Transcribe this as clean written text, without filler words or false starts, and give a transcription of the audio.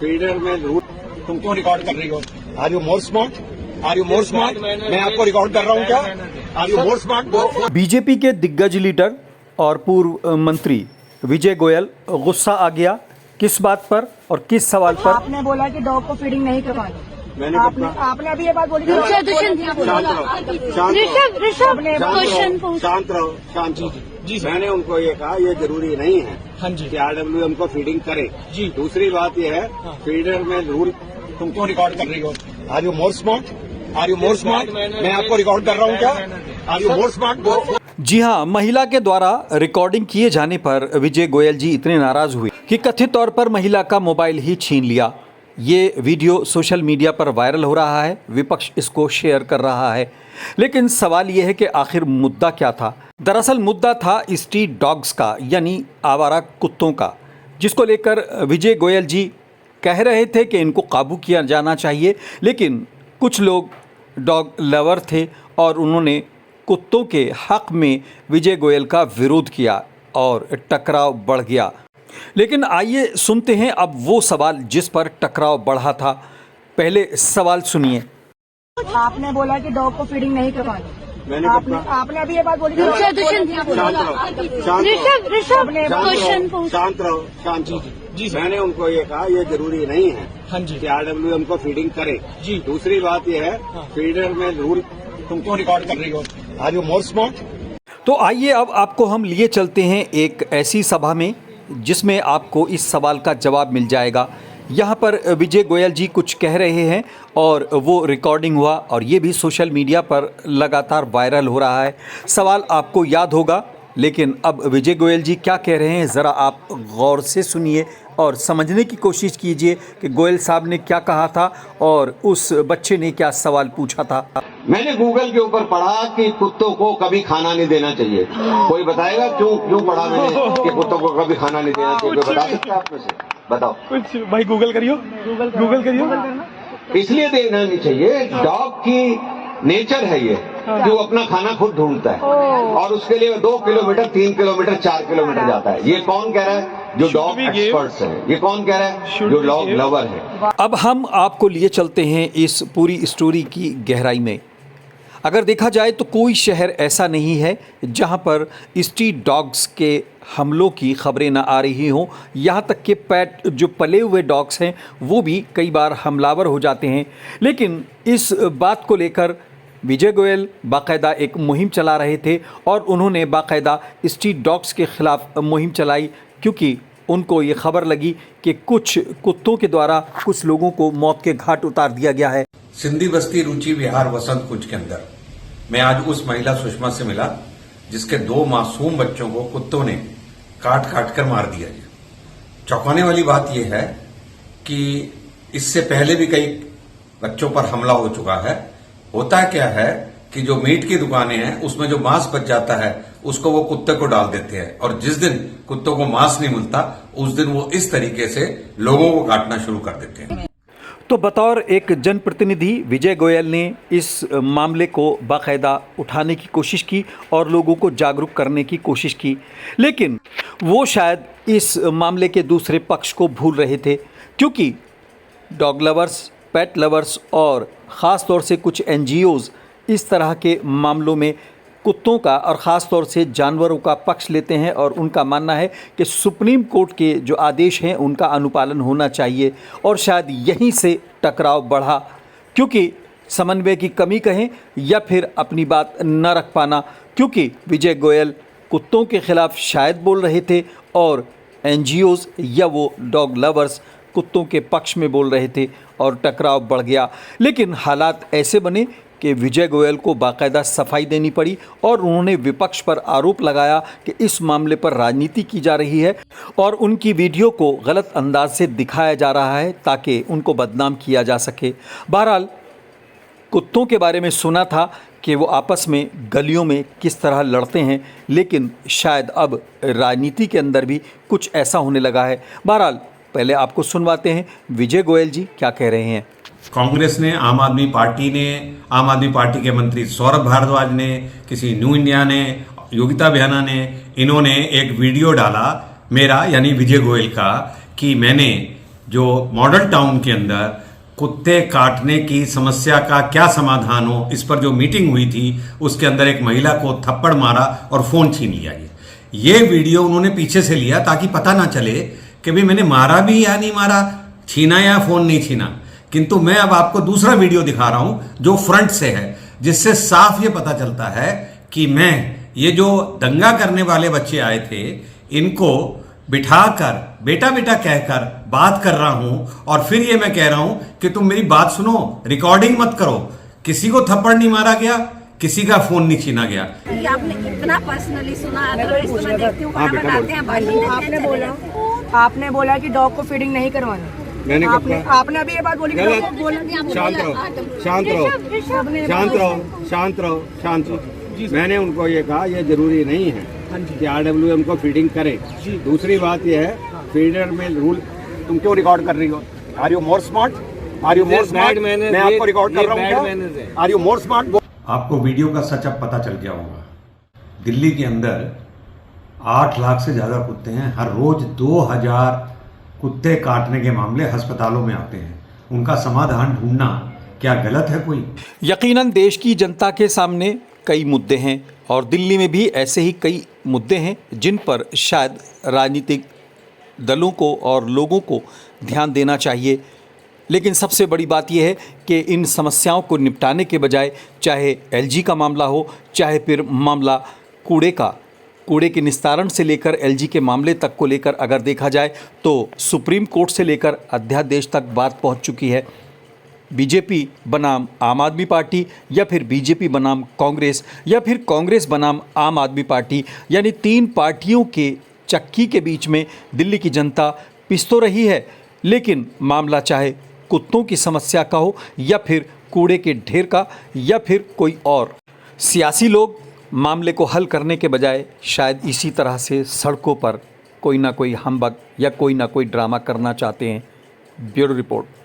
Feeder में root तुमको record कर रही हो। Are you more smart? Are you more smart? मैं आपको रिकॉर्ड कर रहा हूँ क्या? Are you more smart? BJP के दिग्गज लीडर और पूर्व मंत्री विजय गोयल गुस्सा आ गया। किस बात पर और किस सवाल पर? आपने बोला कि डॉग को फीडिंग नहीं करवानी। मैंने आपने अभी ये बात बोली थी। शांत रहो, शांत रहो। जी मैंने उनको ये कहा ये जरूरी नहीं है हाँ जी कि RWM को फीडिंग करे। जी दूसरी बात ये है फीडर में रूल तुमको रिकॉर्ड कर रही हो। Are you more smart? Are you more smart? मैं आपको रिकॉर्ड कर रहा हूँ क्या? Are you more smart? जी हाँ, महिला के द्वारा रिकॉर्डिंग किए जाने पर विजय गोयल जी इतने नाराज हुए कि कथित तौर पर महिला का मोबाइल ही छीन लिया। ये वीडियो सोशल मीडिया पर वायरल हो रहा है, विपक्ष इसको शेयर कर रहा है। लेकिन सवाल ये है कि आखिर मुद्दा क्या था? दरअसल मुद्दा था स्ट्रीट डॉग्स का, यानी आवारा कुत्तों का, जिसको लेकर विजय गोयल जी कह रहे थे कि इनको काबू किया जाना चाहिए। लेकिन कुछ लोग डॉग लवर थे और उन्होंने कुत्तों के हक में विजय गोयल का विरोध किया और टकराव बढ़ गया। लेकिन आइए सुनते हैं अब वो सवाल जिस पर टकराव बढ़ा था। पहले सवाल सुनिए। आपने बोला कि डॉग को फीडिंग नहीं करवानी। मैंने आपने अभी ये बात बोली थी। शांत रहो, शांत रहो। जी मैंने उनको ये कहा ये जरूरी नहीं है हाँ जी कि RWM को फीडिंग करे। जी दूसरी बात ये है फीडर में रूल तुमको रिकॉर्ड कर रही हो। Are you more smart? तो आइए अब आपको हम लिए चलते हैं एक ऐसी सभा में जिसमें आपको इस सवाल का जवाब मिल जाएगा। यहाँ पर विजय गोयल जी कुछ कह रहे हैं और वो रिकॉर्डिंग हुआ और ये भी सोशल मीडिया पर लगातार वायरल हो रहा है। सवाल आपको याद होगा, लेकिन अब विजय गोयल जी क्या कह रहे हैं ज़रा आप गौर से सुनिए और समझने की कोशिश कीजिए कि गोयल साहब ने क्या कहा था और उस बच्चे ने क्या सवाल पूछा था। मैंने गूगल के ऊपर पढ़ा कि कुत्तों को कभी खाना नहीं देना चाहिए। कोई बताएगा क्यों पढ़ा मैंने कि कुत्तों को कभी खाना नहीं देना चाहिए? कोई बता सकता है आप में से? बताओ। कुछ भाई गूगल करियो, गूगल करियो। इसलिए देना नहीं चाहिए, डॉग की नेचर है ये कि वो अपना खाना खुद ढूंढता है और उसके लिए 2 किलोमीटर 3 किलोमीटर 4 किलोमीटर जाता है। ये कौन कह रहा है? जो डॉग एक्सपर्ट्स हैं। ये कौन कह रहा है? जो डॉग लवर है। अब हम आपको लिए चलते हैं इस पूरी स्टोरी की गहराई में। अगर देखा जाए तो कोई शहर ऐसा नहीं है जहां पर स्ट्रीट डॉग्स के हमलों की खबरें ना आ रही हों। यहाँ तक कि पेट जो पले हुए डॉग्स हैं वो भी कई बार हमलावर हो जाते हैं। लेकिन इस बात को लेकर विजय गोयल बाकायदा एक मुहिम चला रहे थे और उन्होंने बाकायदा स्ट्रीट डॉग्स के ख़िलाफ़ मुहिम चलाई, क्योंकि उनको ये खबर लगी कि कुछ कुत्तों के द्वारा कुछ लोगों को मौत के घाट उतार दिया गया है। सिंधी बस्ती रुचि विहार वसंत कुंज के अंदर मैं आज उस महिला सुषमा से मिला जिसके 2 मासूम बच्चों को कुत्तों ने काट काट कर मार दिया। चौंकाने वाली बात यह है कि इससे पहले भी कई बच्चों पर हमला हो चुका है। होता क्या है कि जो मीट की दुकानें हैं उसमें जो मांस बच जाता है उसको वो कुत्ते को डाल देते हैं और जिस दिन कुत्तों को मांस नहीं मिलता उस दिन वो इस तरीके से लोगों को काटना शुरू कर देते हैं। तो बतौर एक जनप्रतिनिधि विजय गोयल ने इस मामले को बाकायदा उठाने की कोशिश की और लोगों को जागरूक करने की कोशिश की, लेकिन वो शायद इस मामले के दूसरे पक्ष को भूल रहे थे, क्योंकि डॉग लवर्स, पेट लवर्स और ख़ास तौर से कुछ NGOs इस तरह के मामलों में कुत्तों का और ख़ास तौर से जानवरों का पक्ष लेते हैं और उनका मानना है कि सुप्रीम कोर्ट के जो आदेश हैं उनका अनुपालन होना चाहिए। और शायद यहीं से टकराव बढ़ा, क्योंकि समन्वय की कमी कहें या फिर अपनी बात न रख पाना, क्योंकि विजय गोयल कुत्तों के ख़िलाफ़ शायद बोल रहे थे और NGOs या वो डॉग लवर्स कुत्तों के पक्ष में बोल रहे थे और टकराव बढ़ गया। लेकिन हालात ऐसे बने कि विजय गोयल को बाकायदा सफाई देनी पड़ी और उन्होंने विपक्ष पर आरोप लगाया कि इस मामले पर राजनीति की जा रही है और उनकी वीडियो को गलत अंदाज से दिखाया जा रहा है ताकि उनको बदनाम किया जा सके। बहरहाल कुत्तों के बारे में सुना था कि वो आपस में गलियों में किस तरह लड़ते हैं, लेकिन शायद अब राजनीति के अंदर भी कुछ ऐसा होने लगा है। बहरहाल पहले आपको सुनवाते हैं विजय गोयल जी क्या कह रहे हैं। कांग्रेस ने, आम आदमी पार्टी ने, आम आदमी पार्टी के मंत्री सौरभ भारद्वाज ने, किसी न्यू इंडिया ने, योगिता बेहना ने, इन्होंने एक वीडियो डाला मेरा यानी विजय गोयल का कि मैंने जो मॉडल टाउन के अंदर कुत्ते काटने की समस्या का क्या समाधान हो, इस पर जो मीटिंग हुई थी उसके अंदर एक महिला को थप्पड़ मारा और फोन छीन लिया। ये वीडियो उन्होंने पीछे से लिया ताकि पता ना चले कि भाई मैंने मारा भी या नहीं मारा, छीना या फोन नहीं छीना। किंतु मैं अब आपको दूसरा वीडियो दिखा रहा हूं जो फ्रंट से है, जिससे साफ ये पता चलता है कि मैं ये जो दंगा करने वाले बच्चे आए थे इनको बिठाकर बेटा बेटा कहकर बात कर रहा हूं और फिर ये मैं कह रहा हूं कि तुम मेरी बात सुनो, रिकॉर्डिंग मत करो। किसी को थप्पड़ नहीं मारा गया, किसी का फोन नहीं छीना गया। आपने इतना पर्सनली सुना, अदरवाइज तो मैं देखती हूँ खाना बनाते हैं। आपने बोला कि डॉग को फीडिंग नहीं करवानी। मैंने आपने अभी ये बात बोली। शांत रहो, शांत रहो, शांत रहो, शांत रहो, शांत रहो। मैंने उनको ये कहा ये जरूरी नहीं है कि RWM को फीडिंग करे। दूसरी बात ये है फीडर में रूल, तुम क्यों रिकॉर्ड कर रही हो? Are you more smart? Are you more smart? मैं आपको रिकॉर्ड कर रहा हूँ। Are you more smart? आपको वीडियो का सच अब पता चल गया होगा। दिल्ली के अंदर 8 लाख से ज्यादा कुत्ते हैं। हर रोज 2000 कुत्ते काटने के मामले अस्पतालों में आते हैं। उनका समाधान ढूंढना क्या गलत है कोई? यकीनन देश की जनता के सामने कई मुद्दे हैं और दिल्ली में भी ऐसे ही कई मुद्दे हैं जिन पर शायद राजनीतिक दलों को और लोगों को ध्यान देना चाहिए। लेकिन सबसे बड़ी बात यह है कि इन समस्याओं को निपटाने के बजाय, चाहे LG का मामला हो, चाहे फिर मामला कूड़े के निस्तारण से लेकर LG के मामले तक को लेकर अगर देखा जाए तो सुप्रीम कोर्ट से लेकर अध्यादेश तक बात पहुंच चुकी है। बीजेपी बनाम आम आदमी पार्टी या फिर बीजेपी बनाम कांग्रेस या फिर कांग्रेस बनाम आम आदमी पार्टी, यानी 3 पार्टियों के चक्की के बीच में दिल्ली की जनता पिस तो रही है। लेकिन मामला चाहे कुत्तों की समस्या का हो या फिर कूड़े के ढेर का या फिर कोई और, सियासी लोग मामले को हल करने के बजाय शायद इसी तरह से सड़कों पर कोई ना कोई हम्बक या कोई ना कोई ड्रामा करना चाहते हैं। Bureau report.